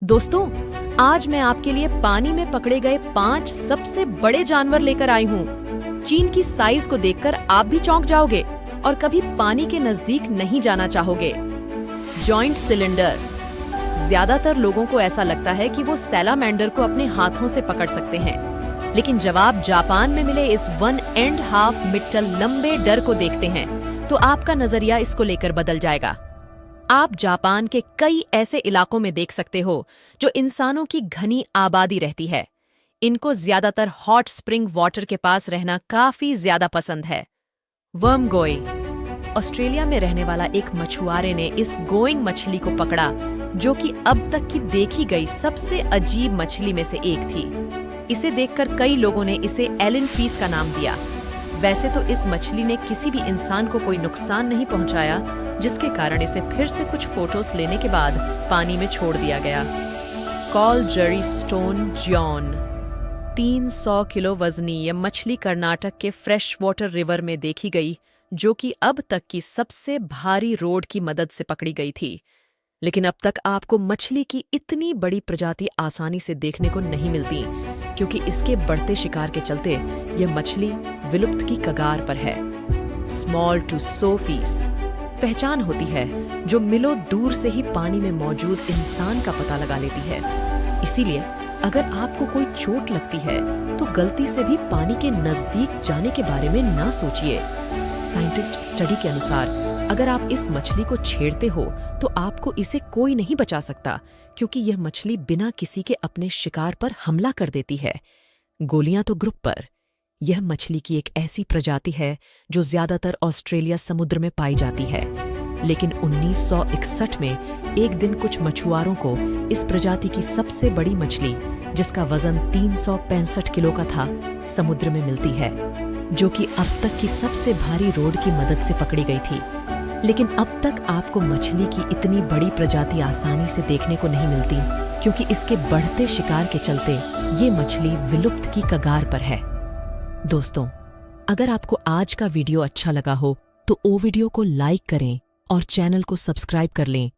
दोस्तों, आज मैं आपके लिए पानी में पकड़े गए 5 सबसे बड़े जानवर लेकर आई हूँ। चीन की साइज को देखकर आप भी चौंक जाओगे और कभी पानी के नजदीक नहीं जाना चाहोगे। Joint cylinder. ज्यादातर लोगों को ऐसा लगता है कि वो सैलामेंडर को अपने हाथों से पकड़ सकते हैं, लेकिन जब आप जापान में मिले इस 1.5 मीटर लंबे डर को देखते हैं तो आपका नजरिया इसको लेकर बदल जाएगा। आप जापान के कई ऐसे इलाकों में देख सकते हो जो इंसानों की घनी आबादी रहती है। इनको ज्यादातर हॉट स्प्रिंग वाटर के पास रहना काफी ज्यादा पसंद है। वर्मगोई। ऑस्ट्रेलिया में रहने वाला एक मछुआरे ने इस गोइंग मछली को पकड़ा, जो कि अब तक की देखी गई सबसे अजीब मछली में से एक थी। इसे देखकर कई लोगों ने इसे एलन फीस का नाम दिया। वैसे तो इस मछली ने किसी भी इंसान को कोई नुकसान नहीं पहुंचाया, जिसके कारण इसे फिर से कुछ फोटोज लेने के बाद पानी में छोड़ दिया गया। कॉल जरी स्टोन जॉन। 300 किलो वजनी यह मछली कर्नाटक के फ्रेश वाटर रिवर में देखी गई, जो कि अब तक की सबसे भारी रोड की मदद से पकड़ी गई थी। लेकिन अब तक आपको मछली की इतनी बड़ी प्रजाति आसानी से देखने को नहीं मिलती, क्योंकि इसके बढ़ते शिकार के चलते यह मछली विलुप्त की कगार पर है। Small to offices. पहचान होती है जो मिलो दूर से ही पानी में मौजूद इंसान का पता लगा लेती है। इसीलिए अगर आपको कोई चोट लगती है तो गलती से भी पानी के नजदीक जाने के बारे में ना सोचिए। साइंटिस्ट स्टडी के अनुसार अगर आप इस मछली को छेड़ते हो तो आपको इसे कोई नहीं बचा सकता, क्योंकि यह मछली बिना किसी के अपने शिकार पर हमला कर देती है, गोलियां तो ग्रुप पर। यह मछली की एक ऐसी प्रजाति है जो ज्यादातर ऑस्ट्रेलिया समुद्र में पाई जाती है, लेकिन 1961 में एक दिन कुछ मछुआरों को इस प्रजाति की सबसे बड़ी मछली, जिसका वजन 365 किलो का था, समुद्र में मिलती है, जो कि अब तक की सबसे भारी रोड की मदद से पकड़ी गई थी। लेकिन अब तक आपको मछली की इतनी बड़ी प्रजाति आसानी से देखने को नहीं मिलती, क्योंकि इसके बढ़ते शिकार के चलते ये मछली विलुप्त की कगार पर है। दोस्तों, अगर आपको आज का वीडियो अच्छा लगा हो तो ओ वीडियो को लाइक करें और चैनल को सब्सक्राइब कर लें